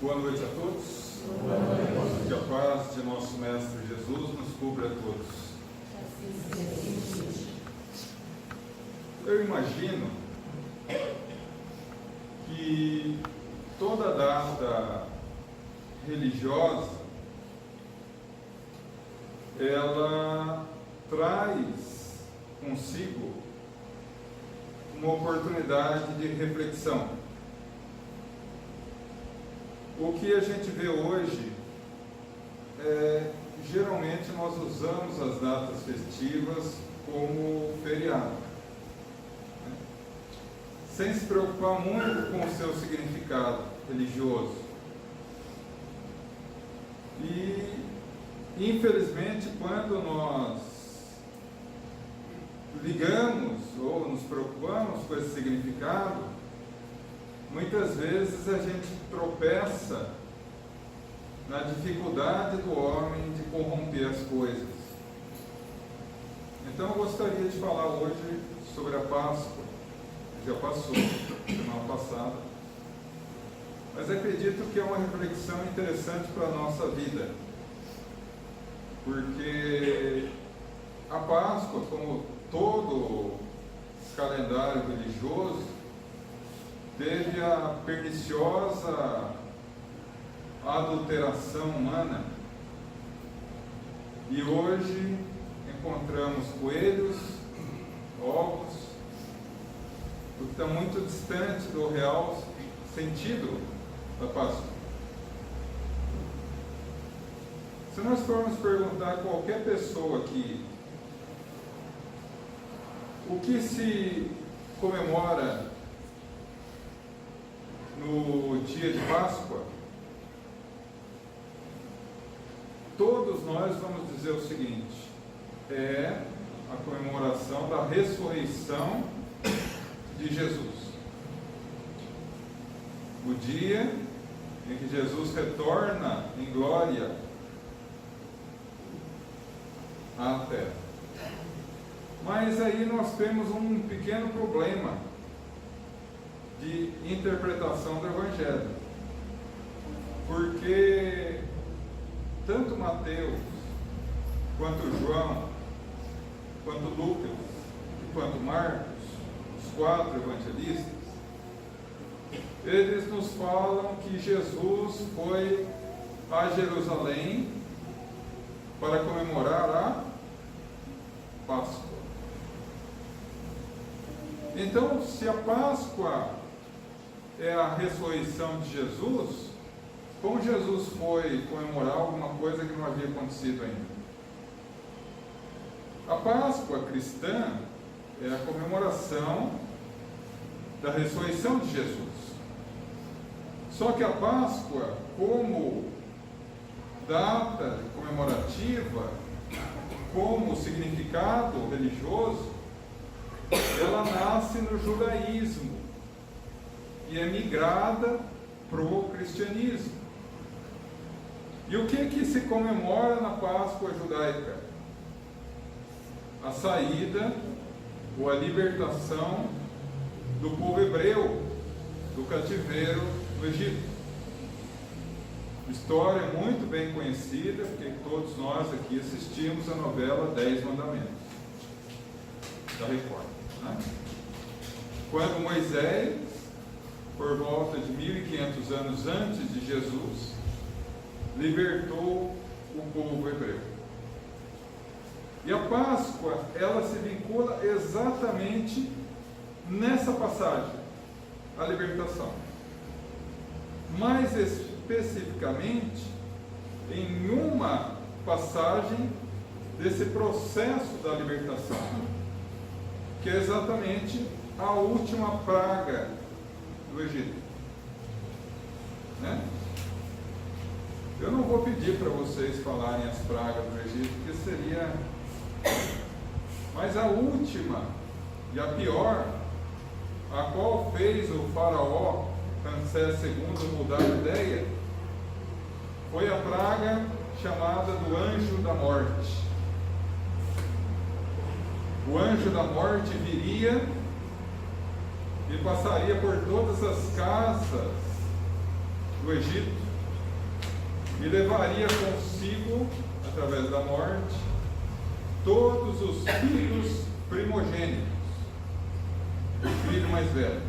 Boa noite a todos. Boa noite. Que a paz de nosso Mestre Jesus nos cubra a todos. Eu imagino que toda data religiosa ela traz consigo uma oportunidade de reflexão. O que a gente vê hoje geralmente nós usamos as datas festivas como feriado, né? Sem se preocupar muito com o seu significado religioso. E infelizmente, quando nós ligamos ou nos preocupamos com esse significado, muitas vezes a gente tropeça na dificuldade do homem de corromper as coisas. Então eu gostaria de falar hoje sobre a Páscoa. Já passou, semana passada. Mas acredito que é uma reflexão interessante para a nossa vida. Porque a Páscoa, como todo calendário religioso, teve a perniciosa adulteração humana e hoje encontramos coelhos, ovos, o que está muito distante do real sentido da Páscoa. Se nós formos perguntar a qualquer pessoa aqui o que se comemora no dia de Páscoa, todos nós vamos dizer o seguinte: é a comemoração da ressurreição de Jesus. O dia em que Jesus retorna em glória à terra. Mas aí nós temos um pequeno problema de interpretação do Evangelho, porque tanto Mateus, quanto João, quanto Lucas e quanto Marcos, os 4 evangelistas, eles nos falam que Jesus foi a Jerusalém para comemorar a Páscoa. Então, se a Páscoa é a ressurreição de Jesus, como Jesus foi comemorar alguma coisa que não havia acontecido ainda? A Páscoa cristã é a comemoração da ressurreição de Jesus. Só que a Páscoa, como data comemorativa, como significado religioso, ela nasce no judaísmo e é migrada para o cristianismo. E o que se comemora na Páscoa judaica? A saída ou a libertação do povo hebreu do cativeiro no Egito. História muito bem conhecida, porque todos nós aqui assistimos a novela 10 Mandamentos da Record, né? Quando Moisés, por volta de 1500 anos antes de Jesus, libertou o povo hebreu. E a Páscoa, ela se vincula exatamente nessa passagem, a libertação. Mais especificamente, em uma passagem desse processo da libertação, que é exatamente a última praga do Egito, né? Eu não vou pedir para vocês falarem as pragas do Egito, porque seria... Mas a última e a pior, a qual fez o faraó Ramsés II mudar de ideia, foi a praga chamada do anjo da morte. O anjo da morte viria e passaria por todas as casas do Egito, e levaria consigo, através da morte, todos os filhos primogênitos, o filho mais velho.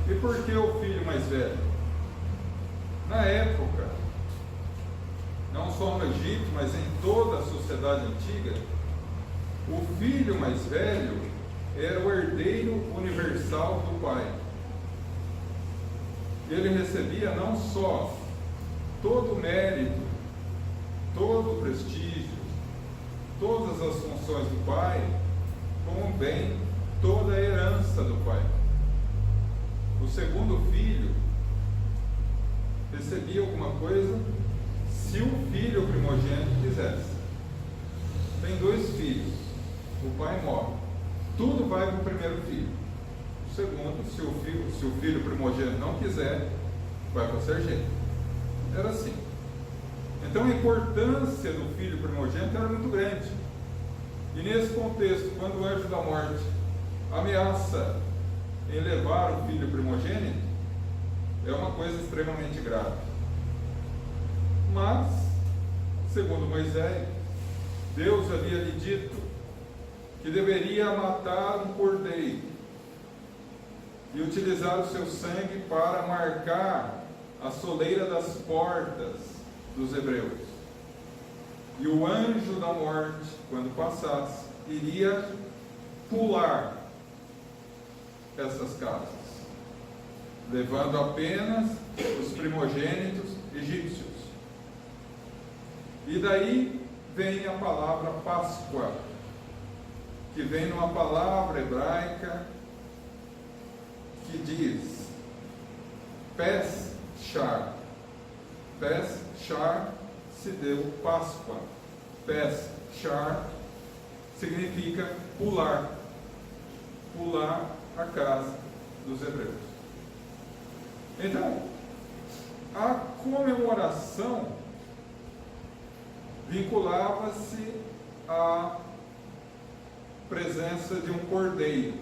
E por que o filho mais velho? Na época, não só no Egito, mas em toda a sociedade antiga, o filho mais velho era o herdeiro universal do pai. Ele recebia não só todo o mérito, todo o prestígio, todas as funções do pai, como bem toda a herança do pai. O segundo filho recebia alguma coisa se o filho primogênito quisesse. Tem 2 filhos, o pai morre, tudo vai para o primeiro filho. O segundo, se o filho primogênito não quiser, vai para o sargento. Era assim. Então a importância do filho primogênito era muito grande. E nesse contexto, quando o anjo da morte ameaça em levar o filho primogênito, é uma coisa extremamente grave. Mas, segundo Moisés, Deus havia lhe dito que deveria matar um cordeiro e utilizar o seu sangue para marcar a soleira das portas dos hebreus. E o anjo da morte, quando passasse, iria pular essas casas, levando apenas os primogênitos egípcios. E daí vem a palavra Páscoa, que vem numa palavra hebraica que diz Pes-Shar. Pes-Shar se deu Páscoa. Pes-Shar significa pular, pular a casa dos hebreus. Então, a comemoração vinculava-se à presença de um cordeiro.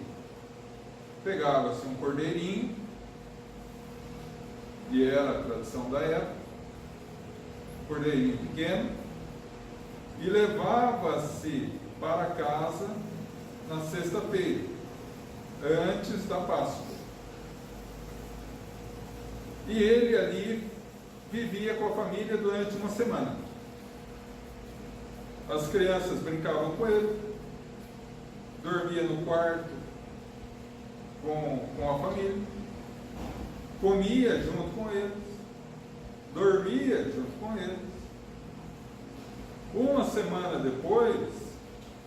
Pegava-se um cordeirinho, e era a tradição da época, um cordeirinho pequeno, e levava-se para casa na sexta-feira, antes da Páscoa. E ele ali vivia com a família durante uma semana. As crianças brincavam com ele, dormia no quarto com a família, comia junto com eles, dormia junto com eles. Uma semana depois,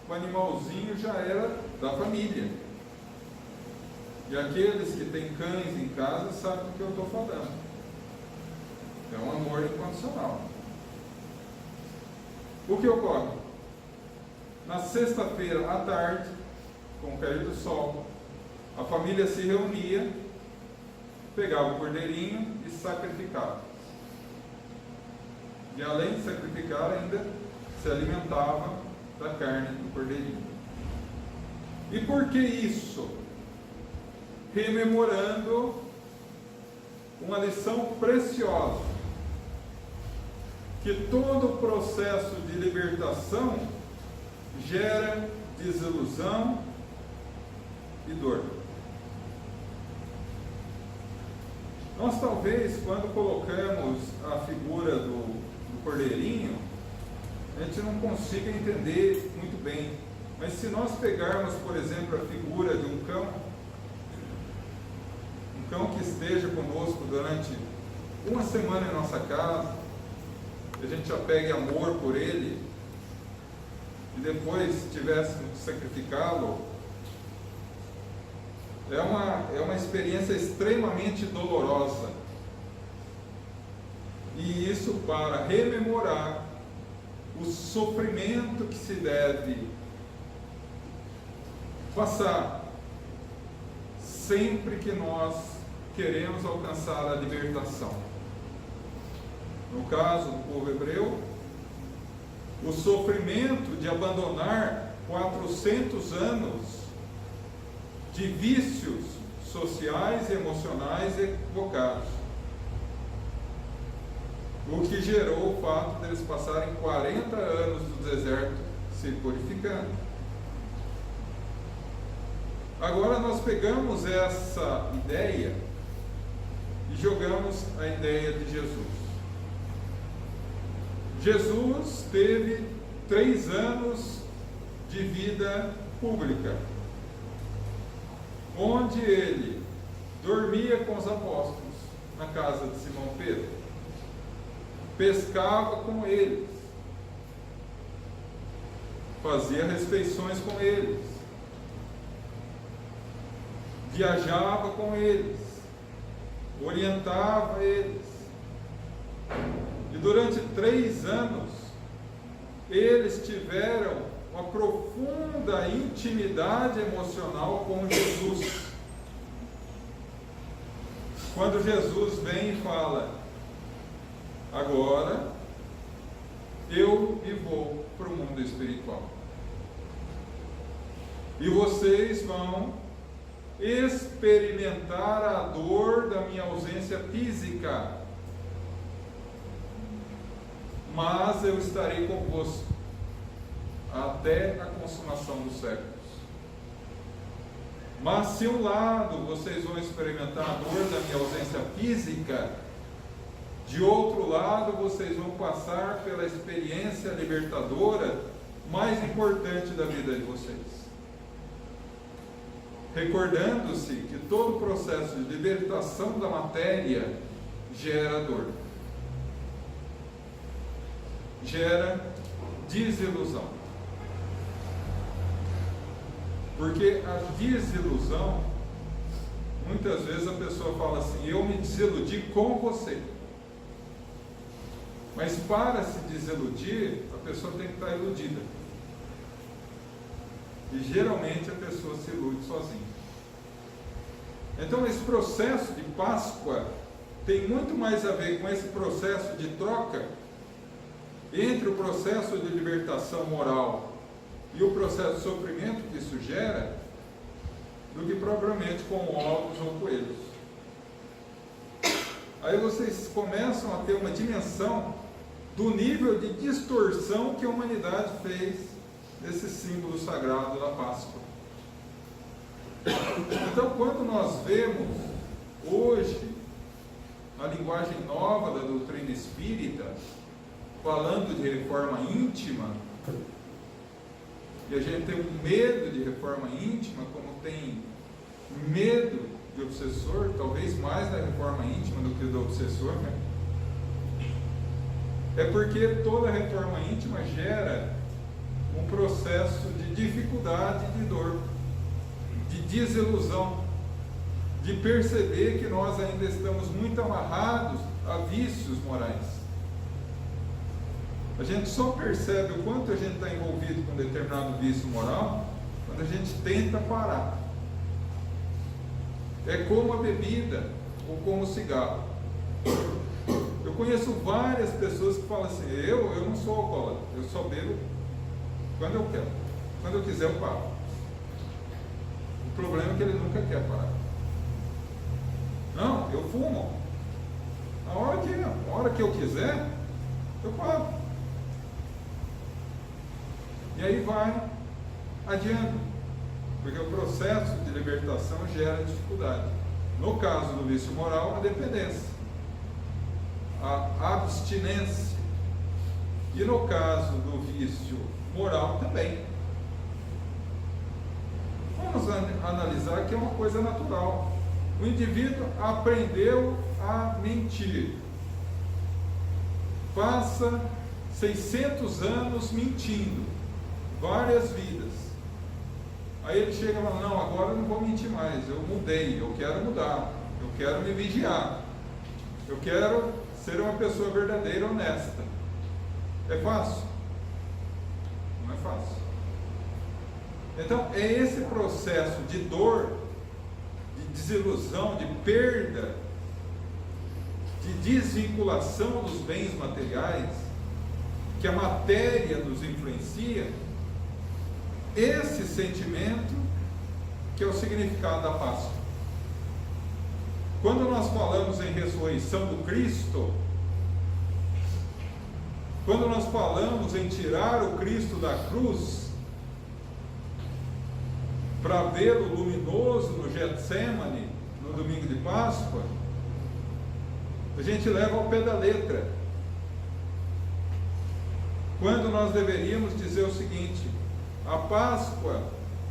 o animalzinho já era da família. E aqueles que têm cães em casa sabem do que eu estou falando. É um amor incondicional. O que ocorre? Na sexta-feira à tarde, com o cair do sol, a família se reunia, pegava o cordeirinho e sacrificava. E além de sacrificar, ainda se alimentava da carne do cordeirinho. E por que isso? Rememorando uma lição preciosa, que todo processo de libertação gera desilusão e dor. Nós talvez, quando colocamos a figura do cordeirinho, a gente não consiga entender muito bem. Mas se nós pegarmos, por exemplo, a figura de um cão que esteja conosco durante uma semana em nossa casa, a gente já pegue amor por ele, e depois tivéssemos que sacrificá-lo, é uma experiência extremamente dolorosa. E isso para rememorar o sofrimento que se deve passar sempre que nós queremos alcançar a libertação. No caso do povo hebreu, o sofrimento de abandonar 400 anos de vícios sociais e emocionais equivocados. o que gerou o fato deles passarem 40 anos no deserto se purificando. Agora nós pegamos essa ideia e jogamos a ideia de Jesus. Jesus teve 3 anos de vida pública, onde ele dormia com os apóstolos na casa de Simão Pedro, pescava com eles, fazia refeições com eles, viajava com eles, orientava eles. E durante 3 anos, eles tiveram uma profunda intimidade emocional com Jesus. Quando Jesus vem e fala: agora eu me vou para o mundo espiritual, e vocês vão experimentar a dor da minha ausência física, mas eu estarei convosco até a consumação dos séculos. Mas se um lado vocês vão experimentar a dor da minha ausência física, de outro lado vocês vão passar pela experiência libertadora mais importante da vida de vocês. Recordando-se que todo o processo de libertação da matéria gera dor, gera desilusão. Porque a desilusão, muitas vezes a pessoa fala assim: eu me desiludi com você. Mas para se desiludir, a pessoa tem que estar iludida. E geralmente a pessoa se ilude sozinha. Então esse processo de Páscoa tem muito mais a ver com esse processo de troca entre o processo de libertação moral e o processo de sofrimento que isso gera, do que propriamente com ovos ou coelhos. Aí vocês começam a ter uma dimensão do nível de distorção que a humanidade fez desse símbolo sagrado da Páscoa. Então, quando nós vemos hoje a linguagem nova da doutrina espírita falando de reforma íntima, e a gente tem um medo de reforma íntima, como tem medo de obsessor, talvez mais da reforma íntima do que do obsessor, né? É porque toda reforma íntima gera um processo de dificuldade e de dor, de desilusão, de perceber que nós ainda estamos muito amarrados a vícios morais. A gente só percebe o quanto a gente está envolvido com um determinado vício moral quando a gente tenta parar. É como a bebida ou como o cigarro. Eu conheço várias pessoas que falam assim: eu não sou alcoólatra, eu só bebo quando eu quero. Quando eu quiser eu paro. O problema é que ele nunca quer parar. Não, eu fumo. A hora que eu quiser, eu paro. E aí vai adiando, porque o processo de libertação gera dificuldade. No caso do vício moral, a dependência, a abstinência. E no caso do vício moral também. Vamos analisar que é uma coisa natural. O indivíduo aprendeu a mentir. Passa 600 anos mentindo. Várias vidas. Aí ele chega e fala: não, agora eu não vou mentir mais, eu mudei, eu quero mudar, eu quero me vigiar, eu quero ser uma pessoa verdadeira, honesta. É fácil? Não é fácil. Então é esse processo de dor, de desilusão, de perda, de desvinculação dos bens materiais, que a matéria nos influencia. Esse sentimento que é o significado da Páscoa. Quando nós falamos em ressurreição do Cristo, Quando nós falamos em tirar o Cristo da cruz, para vê-lo luminoso no Getsemane, no domingo de Páscoa, a gente leva ao pé da letra. Quando nós deveríamos dizer o seguinte: a Páscoa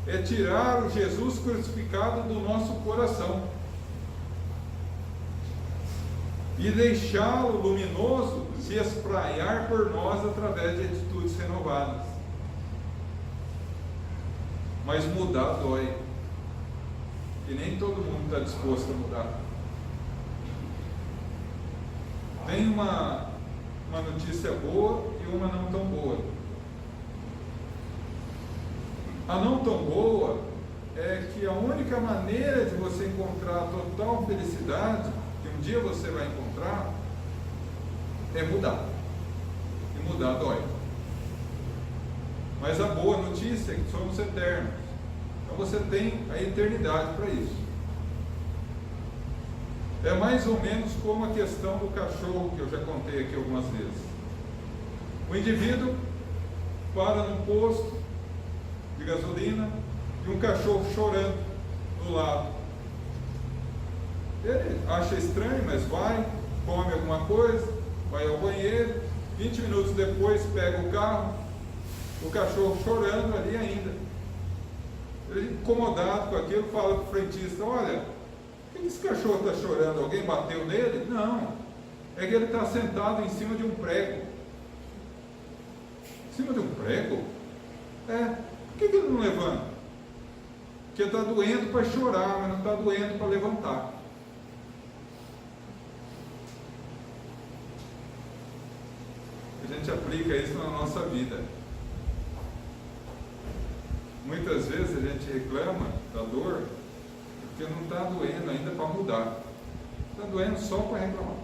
é tirar o Jesus crucificado do nosso coração e deixá-lo luminoso se espraiar por nós através de atitudes renovadas. Mas mudar dói, e nem todo mundo está disposto a mudar. Tem uma notícia boa e uma não tão boa. A não tão boa é que a única maneira de você encontrar a total felicidade, que um dia você vai encontrar, é mudar. E mudar dói. Mas a boa notícia é que somos eternos. Então você tem a eternidade para isso. É mais ou menos como a questão do cachorro, que eu já contei aqui algumas vezes. O indivíduo para num posto de gasolina e um cachorro chorando do lado. Ele acha estranho, mas vai, come alguma coisa, vai ao banheiro, 20 minutos depois pega o carro, o cachorro chorando ali ainda. Ele, incomodado com aquilo, fala para o frentista: olha, por que esse cachorro está chorando? Alguém bateu nele? Não, é que ele está sentado em cima de um prego. Em cima de um prego? Por que ele não levanta? Porque está doendo para chorar, mas não está doendo para levantar. A gente aplica isso na nossa vida. Muitas vezes a gente reclama da dor porque não está doendo ainda para mudar. Está doendo só para reclamar.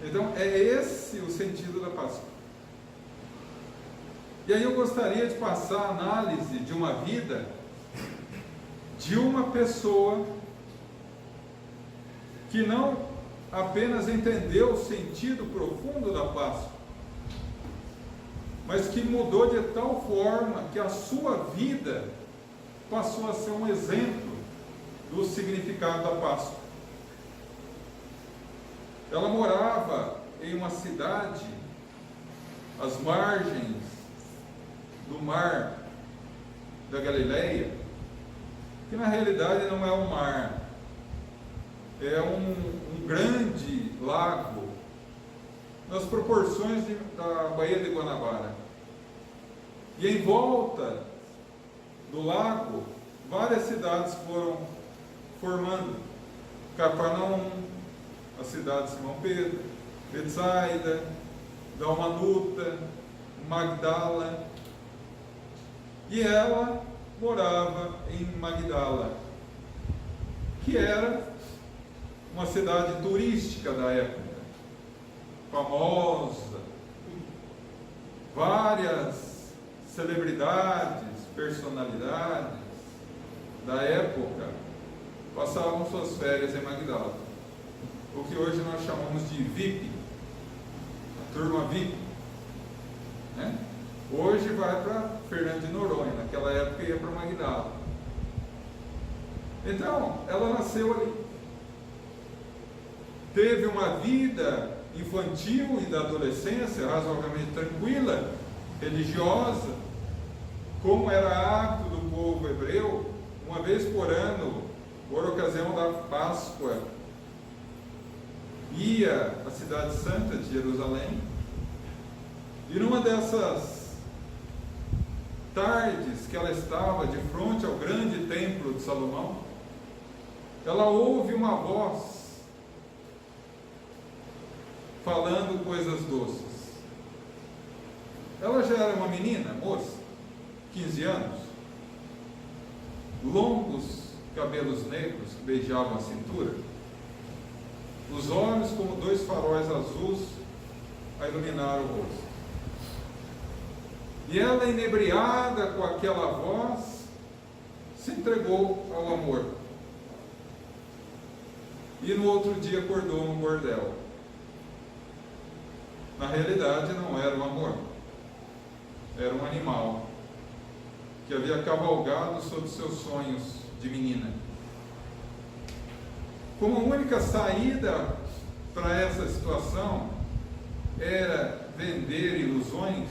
Então é esse o sentido da Páscoa. E aí eu gostaria de passar a análise de uma vida de uma pessoa que não apenas entendeu o sentido profundo da Páscoa, mas que mudou de tal forma que a sua vida passou a ser um exemplo do significado da Páscoa. Ela morava em uma cidade às margens do mar da Galileia, que na realidade não é um mar, é um grande lago, nas proporções da Baía de Guanabara. E em volta do lago, várias cidades foram formando: Cafarnaum, a cidade de Simão Pedro, Betsaida, Dalmanuta, Magdala. E ela morava em Magdala, que era uma cidade turística da época, famosa, várias celebridades, personalidades da época passavam suas férias em Magdala, o que hoje nós chamamos de VIP, a turma VIP, né? Hoje vai para Fernando de Noronha, naquela época ia para Magdala. Então, ela nasceu ali. Teve uma vida infantil e da adolescência razoavelmente tranquila, religiosa, como era hábito do povo hebreu, uma vez por ano, por ocasião da Páscoa, ia à cidade santa de Jerusalém, e numa dessas tardes que ela estava de frente ao grande templo de Salomão, ela ouve uma voz falando coisas doces. Ela já era uma menina, moça, 15 anos, longos cabelos negros que beijavam a cintura, os olhos como dois faróis azuis a iluminar o rosto. E ela, inebriada com aquela voz, se entregou ao amor. E no outro dia acordou no bordel. Na realidade, não era um amor, era um animal que havia cavalgado sobre seus sonhos de menina. Como a única saída para essa situação era vender ilusões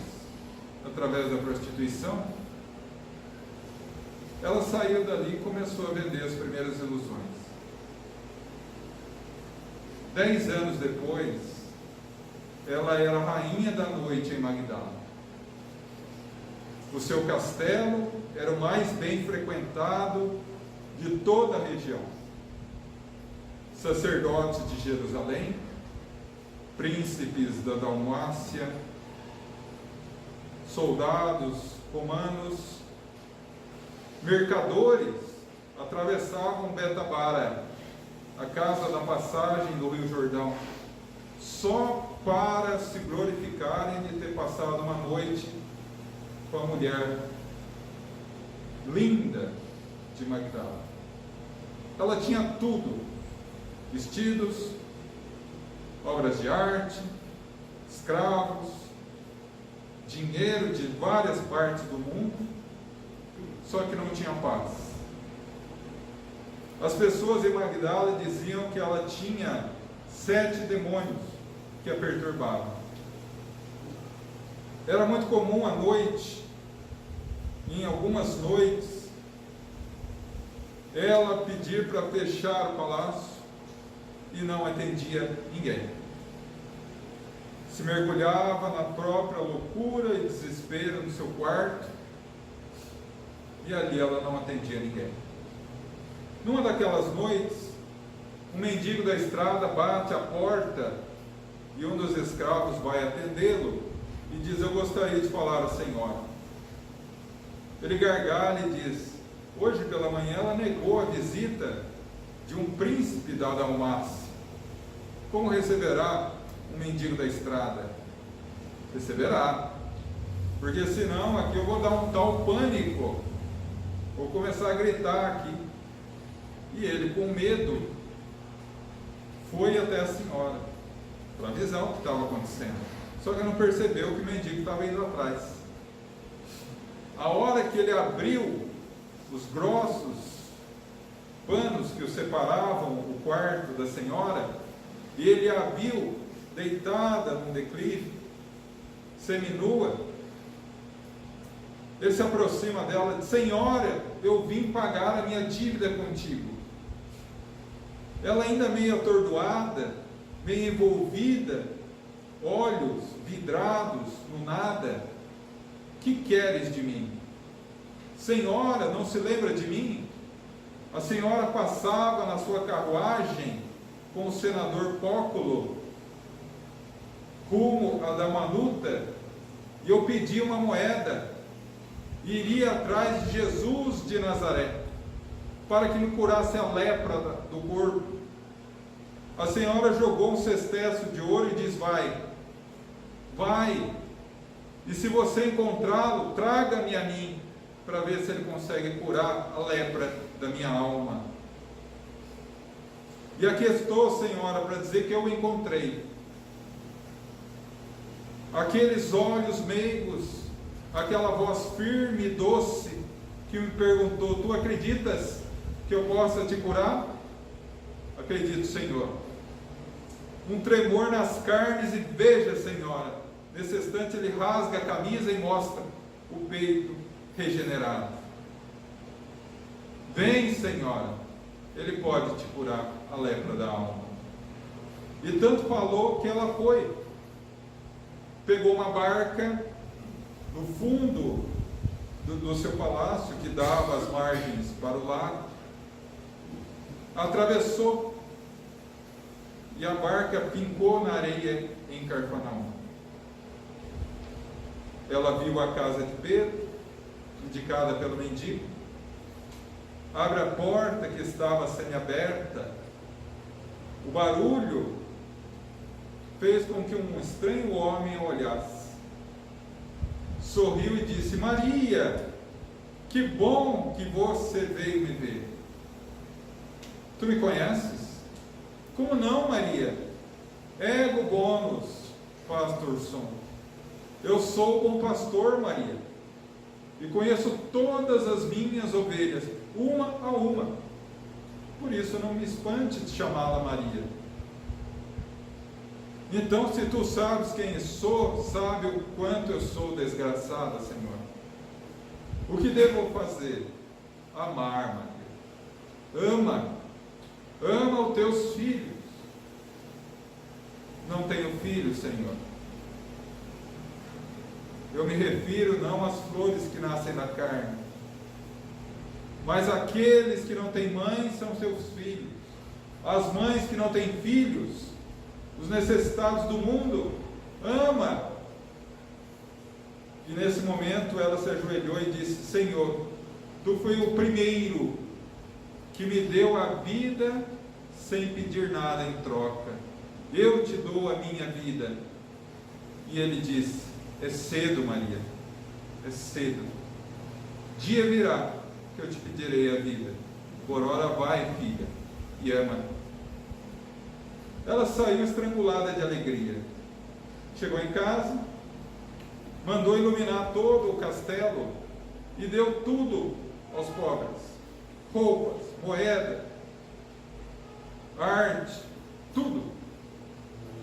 através da prostituição, ela saiu dali e começou a vender as primeiras ilusões. 10 anos depois, ela era a rainha da noite em Magdala. O seu castelo era o mais bem frequentado de toda a região. Sacerdotes de Jerusalém, príncipes da Dalmácia, soldados romanos, mercadores atravessavam Betabara, a casa da passagem do Rio Jordão, só para se glorificarem de ter passado uma noite com a mulher linda de Magdala. Ela tinha tudo: vestidos, obras de arte, escravos, dinheiro de várias partes do mundo, só que não tinha paz. As pessoas em Magdala diziam que ela tinha 7 demônios que a perturbavam. Era muito comum à noite, em algumas noites, ela pedir para fechar o palácio e não atendia ninguém. Se mergulhava na própria loucura e desespero no seu quarto, e ali ela não atendia ninguém. Numa daquelas noites, um mendigo da estrada bate à porta e um dos escravos vai atendê-lo e diz: eu gostaria de falar à senhora. Ele gargalha e diz: hoje pela manhã ela negou a visita de um príncipe da Dalmácia. Como receberá um mendigo da estrada? Receberá, porque senão aqui eu vou dar um tal pânico, vou começar a gritar aqui. E ele, com medo, foi até a senhora para avisar o que estava acontecendo. Só que não percebeu que o mendigo estava indo atrás. A hora que ele abriu os grossos panos que o separavam o quarto da senhora, e ele a viu deitada num declive, seminua, ele se aproxima dela e diz: senhora, eu vim pagar a minha dívida contigo. Ela ainda meio atordoada, meio envolvida, olhos vidrados no nada: que queres de mim? Senhora, não se lembra de mim? A senhora passava na sua carruagem com o senador Póculo rumo a Damanuta, e eu pedi uma moeda e iria atrás de Jesus de Nazaré para que me curasse a lepra do corpo. A senhora jogou um cesteço de ouro e diz: vai, e se você encontrá-lo, traga-me a mim, para ver se ele consegue curar a lepra da minha alma. E aqui estou, senhora, para dizer que eu o encontrei. Aqueles olhos meigos, aquela voz firme e doce que me perguntou: tu acreditas que eu possa te curar? Acredito, Senhor. Um tremor nas carnes e veja, senhora, nesse instante ele rasga a camisa e mostra o peito regenerado. Vem, senhora, ele pode te curar a lepra da alma. E tanto falou que ela foi, pegou uma barca no fundo do seu palácio, que dava as margens para o lago, atravessou, e a barca pincou na areia em Carfanaum. Ela viu a casa de Pedro, indicada pelo mendigo, abre a porta que estava semi-aberta. O barulho fez com que um estranho homem a olhasse. Sorriu e disse: Maria, que bom que você veio me ver. Tu me conheces? Como não, Maria? Ego bônus, pastor Som. Eu sou o bom pastor, Maria, e conheço todas as minhas ovelhas, uma a uma. Por isso não me espante de chamá-la Maria. Então, se tu sabes quem sou, sabe o quanto eu sou desgraçada, Senhor. O que devo fazer? Amar, Maria. Ama os teus filhos. Não tenho filhos, Senhor. Eu me refiro não às flores que nascem na carne, mas aqueles que não têm mãe são seus filhos. As mães que não têm filhos, os necessitados do mundo, ama. E nesse momento ela se ajoelhou e disse: Senhor, tu foi o primeiro que me deu a vida sem pedir nada em troca. Eu te dou a minha vida. E ele disse: é cedo, Maria, é cedo. Dia virá que eu te pedirei a vida. Por ora vai, filha, e ama. Ela saiu estrangulada de alegria. Chegou em casa, mandou iluminar todo o castelo e deu tudo aos pobres: roupas, moeda, arte, tudo.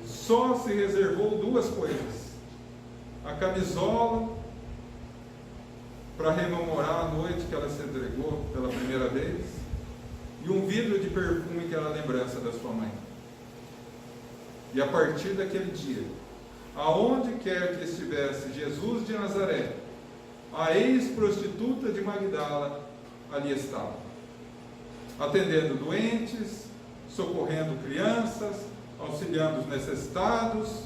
Só se reservou duas coisas: a camisola, para rememorar a noite que ela se entregou pela primeira vez, e um vidro de perfume que era a lembrança da sua mãe. E a partir daquele dia, aonde quer que estivesse Jesus de Nazaré, a ex-prostituta de Magdala ali estava, atendendo doentes, socorrendo crianças, auxiliando os necessitados.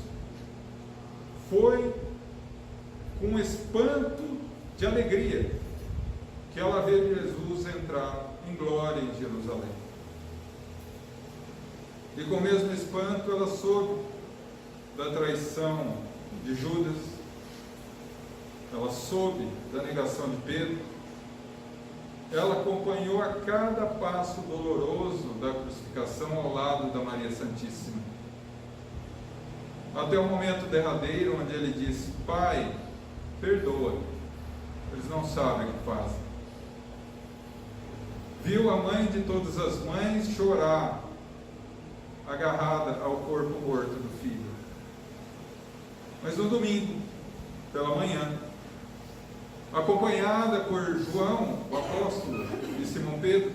Foi com espanto de alegria que ela vê Jesus entrar em glória em Jerusalém. E com o mesmo espanto ela soube da traição de Judas, ela soube da negação de Pedro, ela acompanhou a cada passo doloroso da crucificação ao lado da Maria Santíssima, até o momento derradeiro onde ele disse: Pai, perdoa, eles não sabem o que fazem. Viu a mãe de todas as mães chorar, agarrada ao corpo morto do filho. Mas no domingo, pela manhã, acompanhada por João, o apóstolo, e Simão Pedro,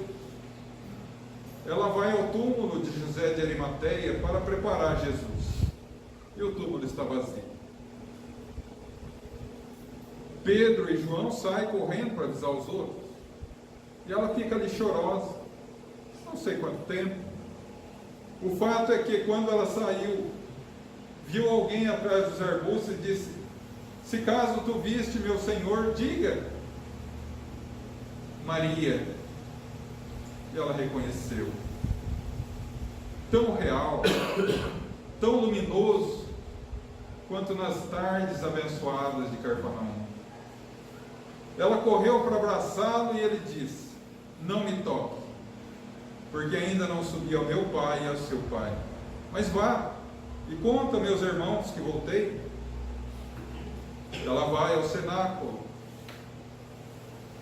ela vai ao túmulo de José de Arimateia para preparar Jesus. E o túmulo está vazio. Pedro e João saem correndo para avisar os outros. E ela fica ali chorosa, não sei quanto tempo. O fato é que quando ela saiu, viu alguém atrás dos arbustos e disse: se caso tu viste meu Senhor, diga, Maria. E ela reconheceu. Tão real, tão luminoso, quanto nas tardes abençoadas de Cafarnaum. Ela correu para abraçá-lo e ele disse: não me toque, porque ainda não subi ao meu pai e ao seu pai. Mas vá e conta a meus irmãos que voltei. Ela vai ao cenáculo,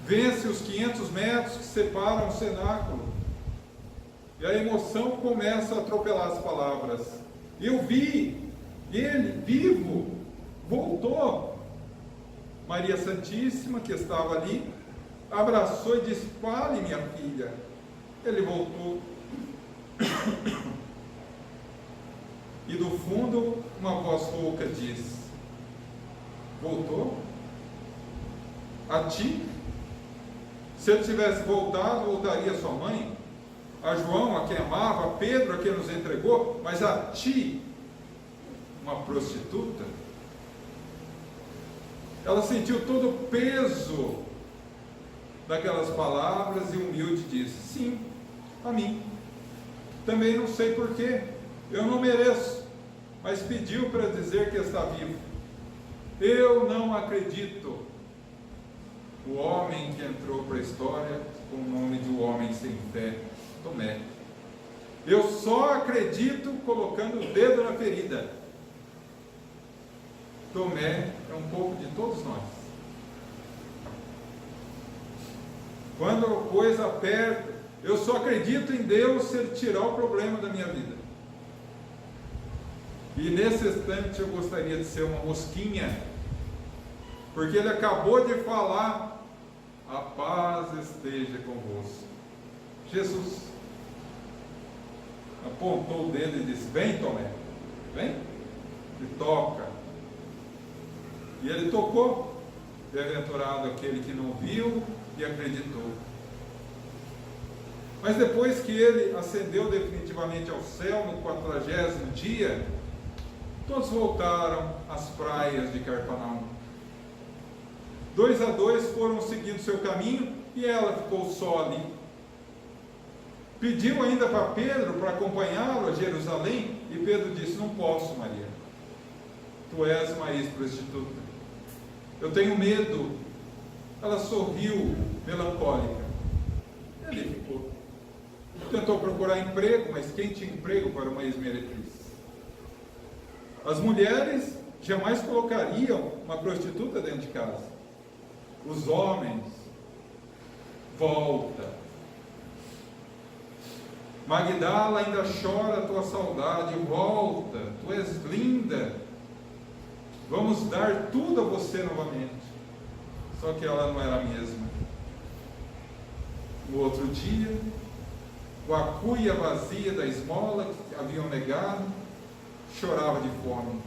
vence os 500 metros que separam o cenáculo, e a emoção começa a atropelar as palavras. Eu vi ele vivo, voltou. Maria Santíssima, que estava ali, abraçou e disse: fale, minha filha. Ele voltou. E do fundo, uma voz rouca diz: voltou? A ti? Se ele tivesse voltado, voltaria a sua mãe, a João, a quem amava, a Pedro, a quem nos entregou, mas a ti, uma prostituta? Ela sentiu todo o peso daquelas palavras e humilde disse: sim, a mim. Também não sei porquê, eu não mereço, mas pediu para dizer que está vivo. Eu não acredito. O homem que entrou para a história com o nome de um homem sem fé, Tomé. Eu só acredito colocando o dedo na ferida. Tomé é um pouco de todos nós. Quando a coisa aperta, eu só acredito em Deus se Ele tirar o problema da minha vida. E nesse instante eu gostaria de ser uma mosquinha, porque Ele acabou de falar: a paz esteja convosco. Jesus apontou o dedo e disse: vem, Tomé, vem, e toca. E ele tocou. Bem-aventurado aquele que não viu e acreditou. Mas depois que ele ascendeu definitivamente ao céu, no 40º dia, todos voltaram às praias de Carpanaum. 2 a 2 foram seguindo seu caminho e ela ficou só ali. Pediu ainda para Pedro para acompanhá-lo a Jerusalém, e Pedro disse: não posso, Maria, tu és uma ex-prostituta, eu tenho medo. Ela sorriu melancólica. Ele ficou. Tentou procurar emprego, mas quem tinha emprego para uma ex-meretriz? As mulheres jamais colocariam uma prostituta dentro de casa. Os homens: volta. Magdala, ainda chora a tua saudade, volta, tu és linda, vamos dar tudo a você novamente. Só que ela não era a mesma. No outro dia, com a cuia vazia da esmola que haviam negado, chorava de fome.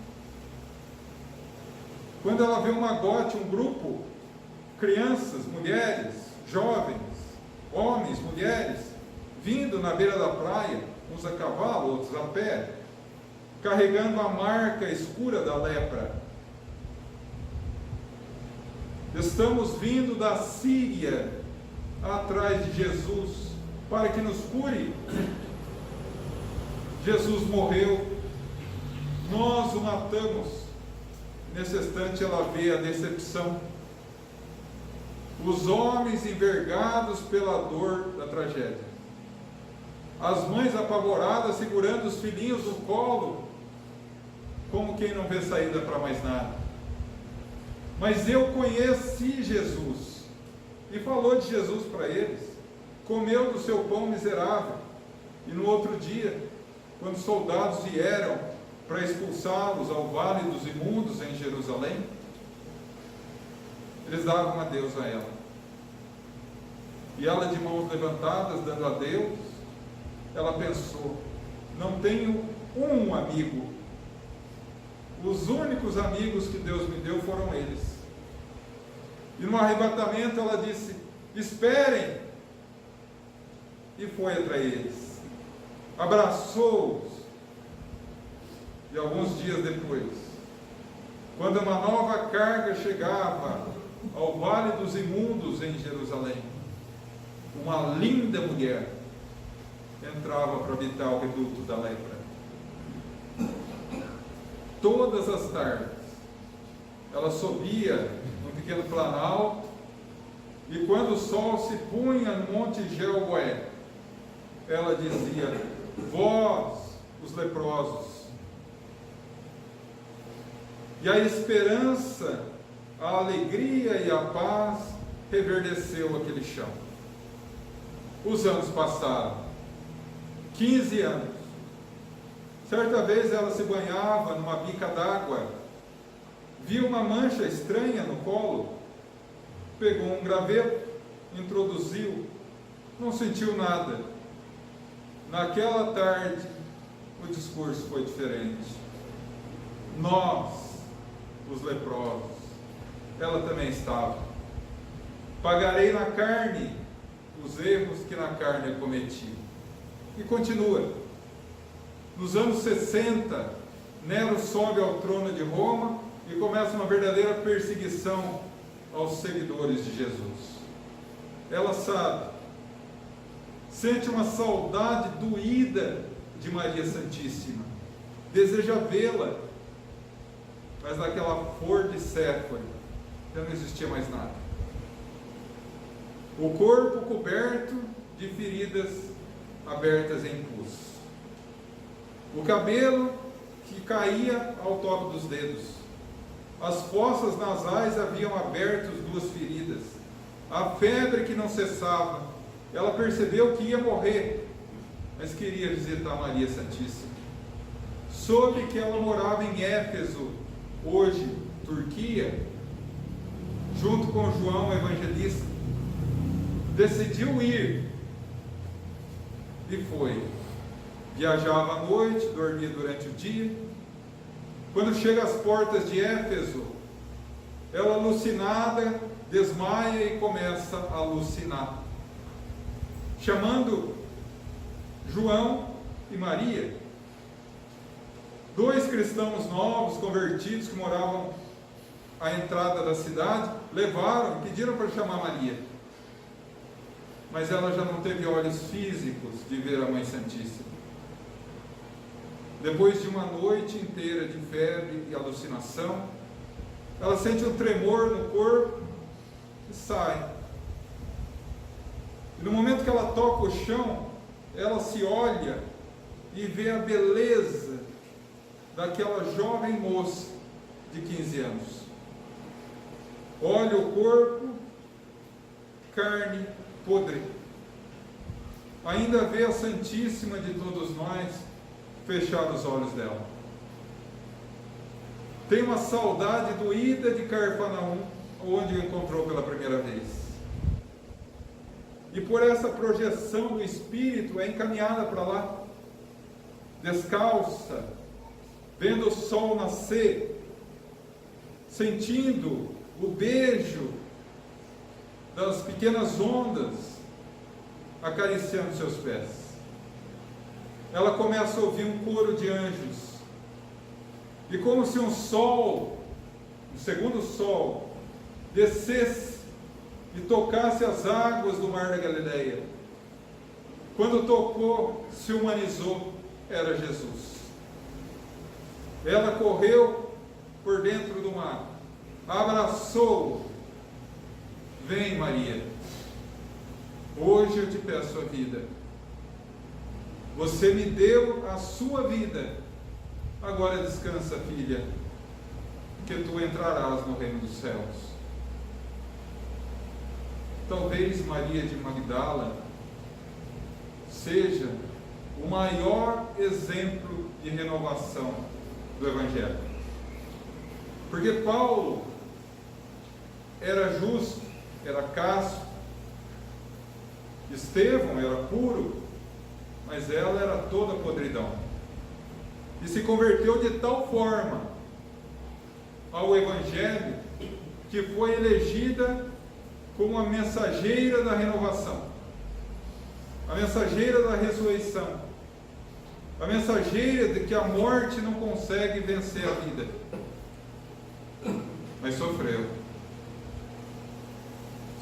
Quando ela vê uma gote, um grupo, crianças, mulheres, jovens, homens, mulheres, vindo na beira da praia, uns a cavalo, outros a pé, carregando a marca escura da lepra. Estamos vindo da Síria atrás de Jesus para que nos cure. Jesus morreu, nós o matamos. Nesse instante ela vê a decepção. Os homens envergados pela dor da tragédia. As mães apavoradas segurando os filhinhos no colo, como quem não vê saída para mais nada. Mas eu conheci Jesus, e falou de Jesus para eles, comeu do seu pão miserável. E no outro dia, quando os soldados vieram para expulsá-los ao vale dos imundos em Jerusalém, eles davam adeus a ela. E ela, de mãos levantadas, dando adeus, ela pensou: não tenho um amigo. Os únicos amigos que Deus me deu foram eles. E no arrebatamento ela disse: esperem. E foi atrás eles, abraçou-os. E alguns dias depois, quando uma nova carga chegava ao vale dos imundos em Jerusalém, uma linda mulher entrava para habitar o reduto da lepra. Todas as tardes, ela subia num pequeno planalto, e quando o sol se punha no monte Gelboé, ela dizia: vós, os leprosos. E a esperança, a alegria e a paz reverdeceu aquele chão. Os anos passaram, 15 anos. Certa vez ela se banhava numa bica d'água, viu uma mancha estranha no colo, pegou um graveto, introduziu, não sentiu nada. Naquela tarde, o discurso foi diferente. Nós, os leprosos, ela também estava. Pagarei na carne os erros que na carne eu cometi. E continua. Nos anos 60, Nero sobe ao trono de Roma e começa uma verdadeira perseguição aos seguidores de Jesus. Ela sabe, sente uma saudade doída de Maria Santíssima, deseja vê-la, mas naquela flor de Séfora já não existia mais nada. O corpo coberto de feridas abertas em pus. O cabelo que caía ao toque dos dedos. as fossas nasais haviam aberto 2 feridas, a febre que não cessava. Ela percebeu que ia morrer, mas queria visitar Maria Santíssima. Soube que ela morava em Éfeso, hoje Turquia, junto com João Evangelista. Decidiu ir e foi. Viajava à noite, dormia durante o dia. Quando chega às portas de Éfeso, ela, alucinada, desmaia e começa a alucinar, chamando João e Maria, 2 cristãos novos, convertidos, que moravam à entrada da cidade, levaram e pediram para chamar Maria. Mas ela já não teve olhos físicos de ver a Mãe Santíssima. Depois de uma noite inteira de febre e alucinação, ela sente um tremor no corpo e sai. E no momento que ela toca o chão, ela se olha e vê a beleza daquela jovem moça de 15 anos. Olha o corpo, carne podre. Ainda vê a Santíssima de todos nós fechar os olhos dela. Tem uma saudade doída de Cafarnaum, onde o encontrou pela primeira vez. E por essa projeção do Espírito é encaminhada para lá, descalça, vendo o sol nascer, sentindo o beijo das pequenas ondas acariciando seus pés. Ela começa a ouvir um coro de anjos, e como se um sol, um segundo sol, descesse e tocasse as águas do mar da Galileia. Quando tocou, se humanizou, era Jesus. Ela correu por dentro do mar, abraçou. Vem, Maria, hoje eu te peço a vida. Você me deu a sua vida, agora descansa, filha, que tu entrarás no reino dos céus. Talvez Maria de Magdala seja o maior exemplo de renovação do Evangelho. Porque Paulo era justo, era casto, Estevão era puro, mas ela era toda podridão. E se converteu de tal forma ao Evangelho que foi elegida como a mensageira da renovação, a mensageira da ressurreição, a mensageira de que a morte não consegue vencer a vida. Mas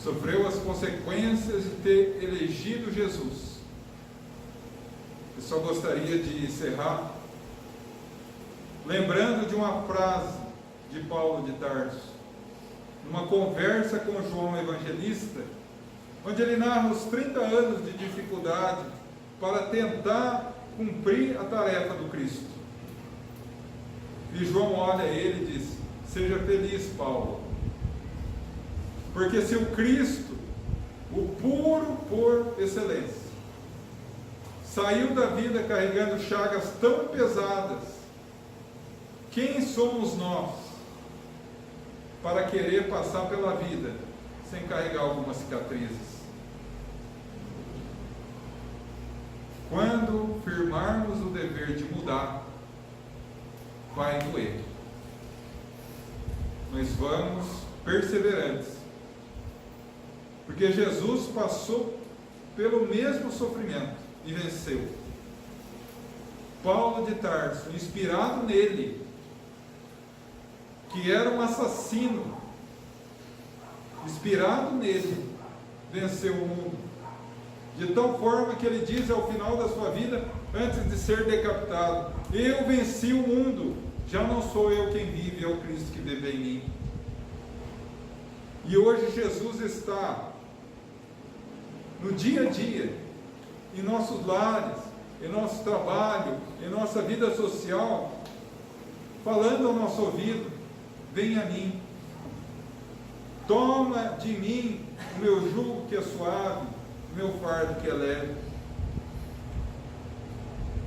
sofreu as consequências de ter elegido Jesus. Eu só gostaria de encerrar lembrando de uma frase de Paulo de Tarso, numa conversa com João Evangelista, onde ele narra os 30 anos de dificuldade para tentar cumprir a tarefa do Cristo. E João olha ele e diz: seja feliz, Paulo, porque se o Cristo, o puro por excelência, saiu da vida carregando chagas tão pesadas, quem somos nós para querer passar pela vida sem carregar algumas cicatrizes? Quando firmarmos o dever de mudar, vai doer. Mas vamos perseverantes, porque Jesus passou pelo mesmo sofrimento e venceu. Paulo de Tarso, inspirado nele, que era um assassino, inspirado nele, venceu o mundo, de tal forma que ele diz ao final da sua vida, antes de ser decapitado: eu venci o mundo, já não sou eu quem vive, é o Cristo que vive em mim. E hoje Jesus está no dia a dia, em nossos lares, em nosso trabalho, em nossa vida social, falando ao nosso ouvido: vem a mim, toma de mim o meu jugo que é suave, o meu fardo que é leve.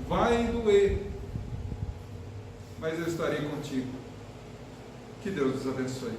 Vai doer, mas eu estarei contigo. Que Deus os abençoe.